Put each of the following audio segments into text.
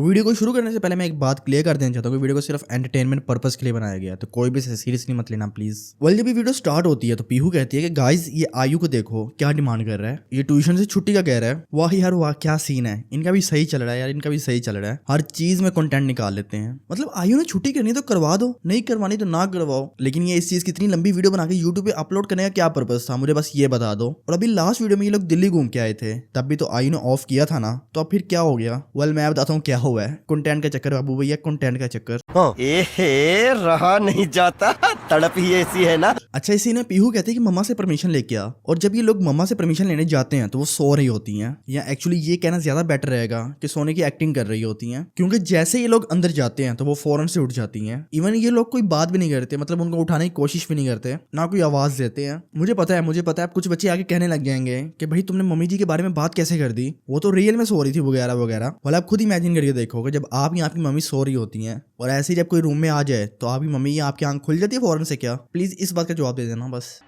Video को शुरू करने से पहले मैं एक बात क्लियर कर देना चाहता हूँ कि वीडियो को सिर्फ एंटरटेनमेंट पर्पस के लिए बनाया गया है, तो कोई भी सीरियसली मत लेना प्लीज। वेल जब ये वीडियो स्टार्ट होती है तो पीहू कहती है कि गाइस ये आयु को देखो क्या डिमांड कर रहा है, ये ट्यूशन से छुट्टी का कह रहा है। वाह यार वाह क्या सीन है, इनका भी सही चल रहा है यार, इनका भी सही चल रहा है, हर चीज में कंटेंट निकाल लेते हैं। मतलब आयु ने छुट्टी करनी तो करवा दो, नहीं करवानी तो ना करवाओ, लेकिन ये इस चीज की इतनी लंबी वीडियो बना के यूट्यूब पे अपलोड करने का क्या पर्पस था, मुझे बस ये बता दो। और अभी लास्ट वीडियो में ये लोग दिल्ली घूम के आए थे, तब भी तो आयु ने ऑफ किया था ना, तो अब फिर क्या हो गया? वेल मैं बताता हूँ क्या हुआ है। कंटेंट का चक्कर बाबू भैया, कंटेंट का चक्कर। एहे रहा नहीं जाता, तड़प ही ऐसी है ना। अच्छा इसी ने पीहू कहते हैं कि मम्मा से परमिशन लेके आ, और जब ये लोग मम्मा से परमिशन लेने जाते हैं तो वो सो रही होती हैं, या एक्चुअली ये कहना ज्यादा बेटर रहेगा कि सोने की एक्टिंग कर रही होती हैं, क्योंकि जैसे ये लोग अंदर जाते हैं तो वो फौरन से उठ जाती हैं। इवन ये लोग कोई बात भी नहीं करते, मतलब उनको उठाने की कोशिश भी नहीं करते, ना कोई आवाज देते हैं। मुझे पता है कुछ बच्चे आगे कहने लग जाएंगे कि भाई तुमने मम्मी जी के बारे में बात कैसे कर दी, वो तो रियल में सो रही थी वगैरह वगैरह। वाला आप खुद इमेजिन करके देखोगे जब आप या आपकी मम्मी सो रही होती हैं और ऐसे ही जब कोई रूम में आ जाए तो आपकी मम्मी या आपकी आंख खुल जाती है फौरन से क्या? प्लीज इस बात का जवाब दे देना बस।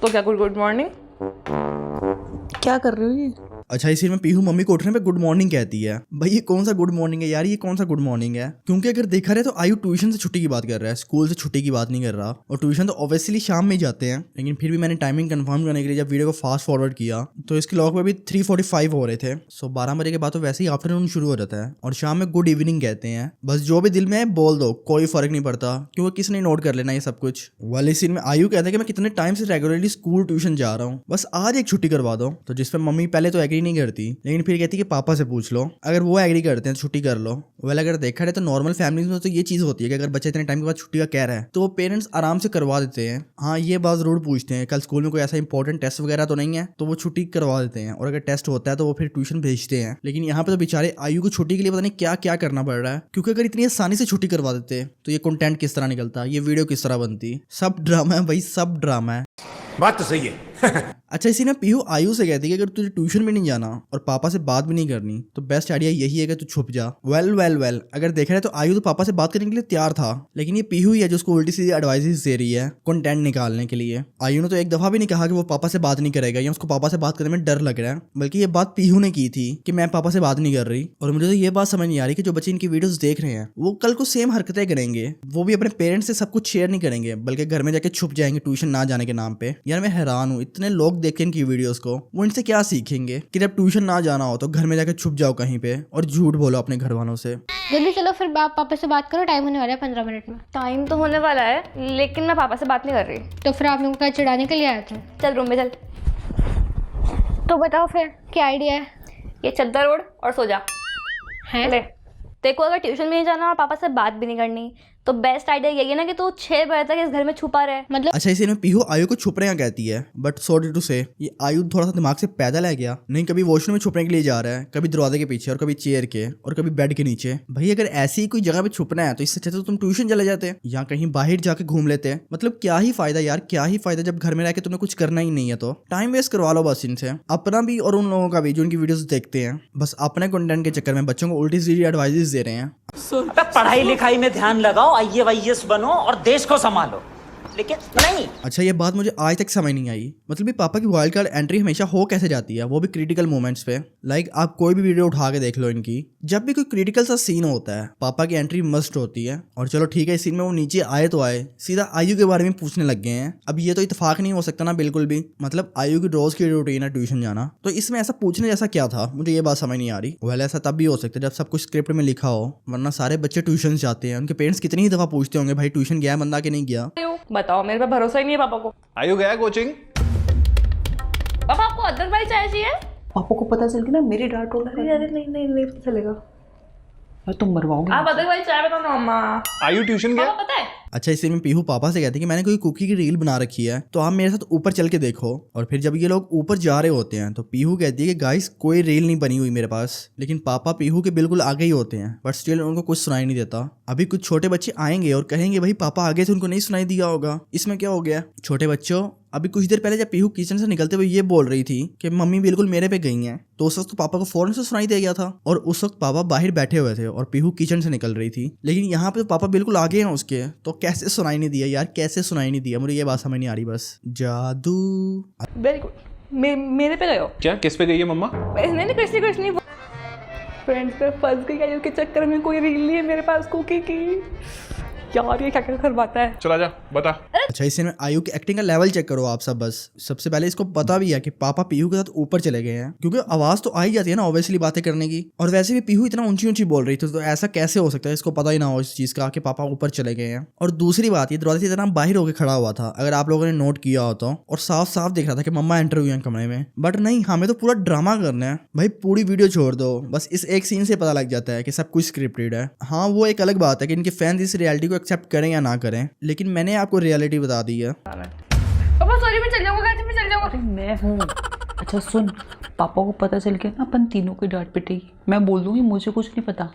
तो क्या गुड मॉर्निंग क्या कर रही हो ये? अच्छा इसी में पीहू मम्मी को उठने पे गुड मॉर्निंग कहती है। भाई ये कौन सा गुड मॉर्निंग है यार, ये कौन सा गुड मॉर्निंग है? क्योंकि अगर देखा रहे तो आयु ट्यूशन से छुट्टी की बात कर रहा है, स्कूल से छुट्टी की बात नहीं कर रहा। और ट्यूशन तो ऑब्वियसली शाम में ही जाते हैं, लेकिन फिर भी मैंने टाइमिंग कंफर्म करने के लिए जब वीडियो को फास्ट फॉरवर्ड किया तो इसके लॉग में भी 3:45 हो रहे थे। सो 12 बजे के बाद तो वैसे ही आफ्टरनून शुरू हो जाता है, और शाम में गुड इवनिंग कहते हैं। बस जो भी दिल में है बोल दो, कोई फर्क नहीं पड़ता, क्योंकि किसने नोट कर लेना ये सब कुछ। वाले सीन में आयु कहते हैं कि मैं कितने टाइम से रेगुलरली स्कूल ट्यूशन जा रहा हूँ, बस आज एक छुट्टी करवा दो। तो जिसपे मम्मी पहले तो एग्री नहीं करती, लेकिन फिर कहती कि पापा से पूछ लो, अगर वो एग्री करते हैं तो छुट्टी कर लो। वेल अगर देखा जाए तो नॉर्मल फैमिलीज में तो ये चीज होती है कि अगर बच्चा इतने टाइम के बाद छुट्टी का कह रहा है तो वो पेरेंट्स आराम से करवा देते हैं। हाँ ये बात जरूर पूछते हैं कल स्कूल में कोई ऐसा इंपॉर्टेंट टेस्ट वगैरह तो नहीं है, तो वो छुट्टी करवा देते हैं, और अगर टेस्ट होता है तो वो फिर ट्यूशन भेजते हैं। लेकिन यहाँ पे तो बेचारे आयु को छुट्टी के लिए पता नहीं क्या क्या करना पड़ रहा है, क्योंकि अगर इतनी आसानी से छुट्टी करवा देते तो ये कंटेंट किस तरह निकलता, ये वीडियो किस तरह बनती। सब ड्रामा है भाई, सब ड्रामा है। बात तो सही है। अच्छा इसी ने पीहू आयु से कहती है कि अगर तुझे ट्यूशन भी नहीं जाना और पापा से बात भी नहीं करनी तो बेस्ट आइडिया यही है कि तू छुप जा। वेल अगर देखा जाए तो आयु तो पापा से बात करने के लिए तैयार था, लेकिन ये पीहू ही है जो उसको उल्टी सीधी एडवाइस दे रही है कंटेंट निकालने के लिए। आयु ने तो एक दफा भी नहीं कहा कि वो पापा से बात नहीं करेगा या उसको पापा से बात करने में डर लग रहा है, बल्कि ये बात पीहू ने की थी कि मैं पापा से बात नहीं कर रही। और मुझे तो ये बात समझ नहीं आ रही कि जो बच्चे इनकी वीडियोस देख रहे हैं वो कल को सेम हरकतें करेंगे, वो भी अपने पेरेंट्स से सब कुछ शेयर नहीं करेंगे, बल्कि घर में जाके छुप जाएंगे ट्यूशन ना जाने के नाम पे। यार मैं हैरान हूँ, इतने लोग देखें इनकी वीडियोस को, वो इनसे क्या सीखेंगे कि जब ट्यूशन ना जाना हो तो घर में जाके छुप जाओ कहीं पे और झूठ बोलो अपने घर वालों से। जल्दी चलो फिर पापा से बात करो, टाइम होने वाला है 15 मिनट में। टाइम तो होने वाला है लेकिन मैं पापा से बात नहीं कर रही। तो फिर आप लोगों को चिढ़ाने के लिए आए थे? चल रूम में चल। तो बताओ फिर क्या आइडिया है? ये चद्दर ओढ़ और सो जा। है ले देखो, अगर ट्यूशन में नहीं जाना और पापा से बात भी नहीं करनी तो बेस्ट आइडिया यही है ना कि तू 6 बजे तक इस घर में छुपा रहे। मतलब अच्छा इसी में पीहू आयु को छुपने का कहती है, बट सॉरी टू से ये आयु थोड़ा सा दिमाग से पैदल है क्या? नहीं कभी वॉशरूम में छुपने के लिए जा रहा है, कभी दरवाजे के पीछे और कभी चेयर के और कभी बेड के नीचे। भाई अगर ऐसी कोई जगह पे छुपना है तो इससे अच्छा तो तुम ट्यूशन चले जाते या कहीं बाहर जाके घूम लेते। मतलब क्या ही फायदा यार, क्या ही फायदा जब घर में रह के तुम्हें कुछ करना ही नहीं है तो टाइम वेस्ट करवा लो बस इनसे, अपना भी और उन लोगों का भी जो उनकी वीडियोस देखते हैं। बस अपने कंटेंट के चक्कर में बच्चों को उल्टी सीधी एडवाइस दे रहे हैं। अबे पढ़ाई लिखाई में ध्यान लगाओ, IAS बनो और देश को संभालो, लेकिन नहीं। अच्छा ये बात मुझे आज तक समझ नहीं आई, मतलब ये पापा की वाइल्ड कार्ड एंट्री हमेशा हो कैसे जाती है, वो भी क्रिटिकल मोमेंट्स पे। लाइक आप कोई भी वीडियो उठा के देख लो इनकी, जब भी कोई क्रिटिकल सा सीन होता है पापा की एंट्री मस्ट होती है। और चलो ठीक है इस सीन में वो नीचे आए तो आए, सीधा आयु के बारे में पूछने लग गए हैं। अब ये तो इत्तेफाक नहीं हो सकता ना बिल्कुल भी, मतलब आयु की रोज की रूटीन है ट्यूशन जाना, तो इसमें ऐसा पूछने जैसा क्या था, मुझे ये बात समझ नहीं आ रही। वैसे ऐसा तब भी हो सकता है जब सब कुछ स्क्रिप्ट में लिखा हो, वरना सारे बच्चे ट्यूशन जाते हैं, उनके पेरेंट्स कितनी ही दफा पूछते होंगे भाई ट्यूशन गया बंदा कि नहीं गया। बताओ, मेरे पे भरोसा ही नहीं है पापा को। आयु गया कोचिंग? पापा आपको अदरवाइज चाय चाहिए? पापा को पता चल गया ना मेरी डांट होगा। अरे नहीं पता चलेगा। तुम मरवाओगे। आप अदरवाइज चाय बताओ ना मम्मा। आयु ट्यूशन गया? पापा पता है? अच्छा इसी में पीहू पापा से कहते हैं कि मैंने कोई कुकी की रील बना रखी है तो आप मेरे साथ ऊपर चल के देखो। और फिर जब ये लोग ऊपर जा रहे होते हैं तो पीहू कहती है कि गाइस कोई रील नहीं बनी हुई मेरे पास, लेकिन पापा पीहू के बिल्कुल आगे ही होते हैं, बट स्टिल उनको कुछ सुनाई नहीं देता। अभी कुछ छोटे बच्चे आएंगे और कहेंगे भाई पापा आगे से उनको नहीं सुनाई दिया होगा, इसमें क्या हो गया? छोटे बच्चों अभी कुछ देर पहले जब पीहू किचन से निकलते हुए ये बोल रही थी कि मम्मी बिल्कुल मेरे पे गई हैं, तो उस वक्त तो पापा को फौरन से सुनाई दे गया था, और उस वक्त पापा बाहर बैठे हुए थे और पीहू किचन से निकल रही थी। लेकिन यहाँ पे तो पापा बिल्कुल आगे हैं उसके, तो कैसे सुनाई नहीं दिया यार, कैसे सुनाई नहीं दिया? मुझे ये बात समझ नहीं आ रही। बस जादू। Very good. मेरे पे गए हो क्या? किस पे गई है मम्मा? नहीं कृष्ण फ्रेंड्स पे फंस गई आयु के चक्कर में, कोई रील नहीं है मेरे पास कुकी की। यार ये क्या क्या करवाता है। चला जा बता। अच्छा, इस में आयु की एक्टिंग का लेवल चेक करो आप सब। बस सबसे पहले इसको पता भी है कि पापा पीहू के साथ ऊपर चले गए हैं, क्योंकि आवाज तो आ ही जाती है ना ऑब्वियसली बातें करने की। और वैसे भी पीहू इतना ऊंची ऊंची बोल रही थी, तो ऐसा कैसे हो सकता है इसको पता ही ना हो इस चीज का कि पापा ऊपर चले गए हैं। और दूसरी बात, ये दरवाजे से इतना बाहर होकर खड़ा हुआ था, अगर आप लोगों ने नोट किया हो तो, और साफ साफ दिख रहा था कि मम्मा एंटर हुई हैं कमरे में। बट नहीं, हमें तो पूरा ड्रामा करना है भाई। पूरी वीडियो छोड़ दो, बस इस एक सीन से पता लग जाता है कि सब कुछ स्क्रिप्टेड है। हाँ, वो एक अलग बात है कि इनके फैंस इस रियलिटी को एक्सेप्ट करें या ना करें, लेकिन मैंने आपको रियलिटी बता दी है। पापा सॉरी, मैं चल जाऊंगा, मैं चल जाऊंगा। अरे मैं हूँ। अच्छा सुन, पापा को पता चल गया ना अपन तीनों की डांट पिटेगी। मैं बोल दूंगी मुझे कुछ नहीं पता,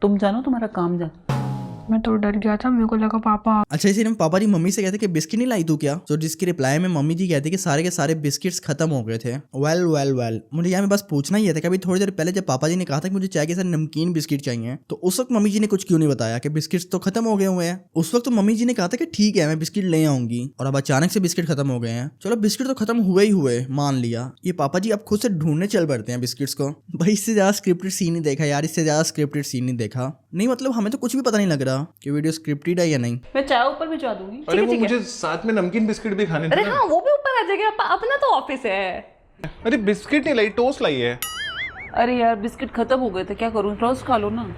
तुम जानो तुम्हारा काम जानो। मैं तो डर गया था, मेरे को लगा पापा। अच्छा, इसी में पापा जी मम्मी से कहते कि बिस्किट नहीं लाई तू क्या, तो जिसकी रिप्लाई में मम्मी जी कहती कि सारे के सारे बिस्किट्स खत्म हो गए थे। वेल मुझे यहाँ में बस पूछना ही है था कि अभी थोड़ी देर पहले जब पापा जी ने कहा था कि मुझे चाय के साथ नमकीन बिस्किट चाहिए, तो उस वक्त मम्मी जी ने कुछ क्यों नहीं बताया कि बिस्किट्स तो खत्म हो गए हुए हैं। उस वक्त तो मम्मी जी ने कहा था कि ठीक है मैं बिस्किट ले आऊंगी, और अब अचानक से बिस्किट खत्म हो गए हैं। चलो बिस्किट तो खत्म हुए ही हुए, मान लिया। ये पापा जी अब खुद से ढूंढने चल पड़ते हैं बिस्किट्स को। भाई इससे ज्यादा स्क्रिप्टेड सीन नहीं देखा यार, इससे ज्यादा स्क्रिप्टेड सीन नहीं देखा। नहीं मतलब हमें तो कुछ भी पता नहीं लग रहा कि वीडियो स्क्रिप्टेड है या नहीं। मैं चाय ऊपर भिजवा दूंगी। अरे वो मुझे साथ में नमकीन बिस्किट भी खाने थे अरे ना। हाँ, वो भी ऊपर आ जाएगा, अपना तो ऑफिस है। अरे बिस्किट नहीं लाई, टोस्ट लाई है। अरे यार बिस्किट खत्म हो गए थे, क्या करूँ, रोज खा लो ना।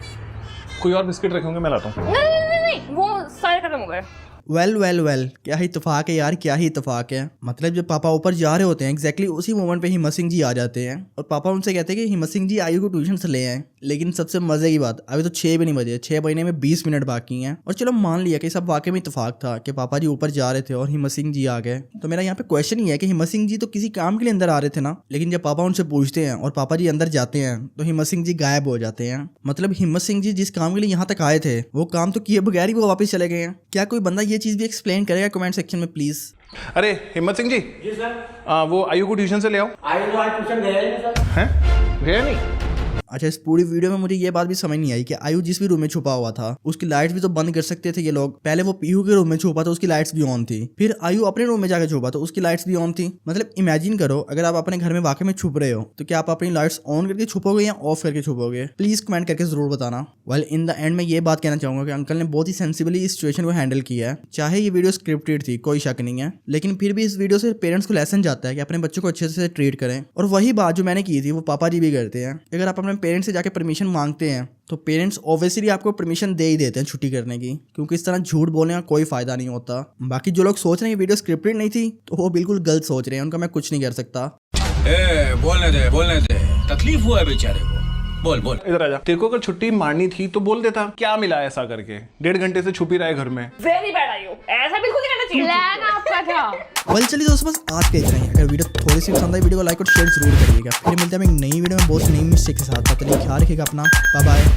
कोई और बिस्किट रखेंगे, मैं लाता हूँ। नहीं, वो सारे खत्म हो गए। वेल क्या ही इत्तेफाक है यार, क्या ही इत्तेफाक है। मतलब जब पापा ऊपर जा रहे होते हैं एग्जैक्टली उसी मोमेंट पे हिम्मत सिंह जी आ जाते हैं, और पापा उनसे कहते हैं कि हिम्मत सिंह जी आयु को ट्यूशन से ले आए। लेकिन सबसे मजे की बात, अभी तो 6 भी नहीं बजे, 6 बजने में 20 मिनट बाकी हैं। और चलो मान लिया कि सब वाकई में इत्तेफाक था कि पापा जी ऊपर जा रहे थे और हिम्मत सिंह जी आ गए। तो मेरा यहाँ पे क्वेश्चन ही है कि हिम्मत सिंह जी तो किसी काम के लिए अंदर आ रहे थे ना, लेकिन जब पापा उनसे पूछते हैं और पापा जी अंदर जाते हैं तो हिम्मत सिंह जी गायब हो जाते हैं। मतलब हिम्मत सिंह जी जिस काम के लिए यहाँ तक आए थे वो काम तो किए बगैर ही वो वापस चले गए हैं। क्या कोई बंदा ये चीज भी एक्सप्लेन करेगा कमेंट सेक्शन में प्लीज। अरे हिम्मत सिंह जी। जी सर। वो आयु को ट्यूशन से ले आओ। आयु तो आज ट्यूशन गया ही नहीं सर। हैं? गया नहीं? अच्छा, इस पूरी वीडियो में मुझे ये बात भी समझ नहीं आई कि आयु जिस भी रूम में छुपा हुआ था उसकी लाइट्स भी तो बंद कर सकते थे ये लोग। पहले वो पीहू के रूम में छुपा था, उसकी लाइट्स भी ऑन थी। फिर आयु अपने रूम में जाकर छुपा तो उसकी लाइट्स भी ऑन थी। मतलब इमेजिन करो, अगर आप अपने घर में वाकई में छुप रहे हो तो क्या आप अपनी लाइट्स ऑन करके छुपोगे या ऑफ करके छुपोगे? प्लीज कमेंट करके जरूर बताना। वेल इन द एंड में ये बात कहना चाहूंगा कि अंकल ने बहुत ही सेंसिबली इस सिचुएशन को हैंडल किया है। चाहे ये वीडियो स्क्रिप्टेड थी, कोई शक नहीं है, लेकिन फिर भी इस वीडियो से पेरेंट्स को लेसन जाता है कि अपने बच्चों को अच्छे से ट्रीट करें। और वही बात जो मैंने की थी वो पापा जी भी करते हैं। अगर आप अपने पेरेंट्स से जाके परमिशन मांगते हैं तो पेरेंट्स ऑब्वियसली आपको परमिशन दे ही देते हैं छुट्टी करने की, क्योंकि इस तरह झूठ बोलने का कोई फायदा नहीं होता। बाकी जो लोग सोच रहे हैं ये वीडियो स्क्रिप्टेड नहीं थी तो वो बिल्कुल गलत सोच रहे हैं, उनका मैं कुछ नहीं कर सकता। बोलने दे, तकलीफ हुआ है बेचारे को। बोल इधर आजा। तेरे को अगर छुट्टी मारनी थी तो बोल देता, क्या मिला ऐसा करके? 1.5 घंटे से छुपी रहा है घर में। वेरी बैड आयु, ऐसा बिल्कुल नहीं करना चाहिए। प्लान आपका था। वेल चलिए दोस्तों, बस आज के इतना ही। अगर वीडियो थोड़ी सी पसंद आई वीडियो को लाइक और शेयर जरूर करिएगा। फिर मिलते हैं एक नई वीडियो में बहुत सी नई मिस्टेक के साथ। तब तक ख्याल रखिएगा अपना। Bye bye.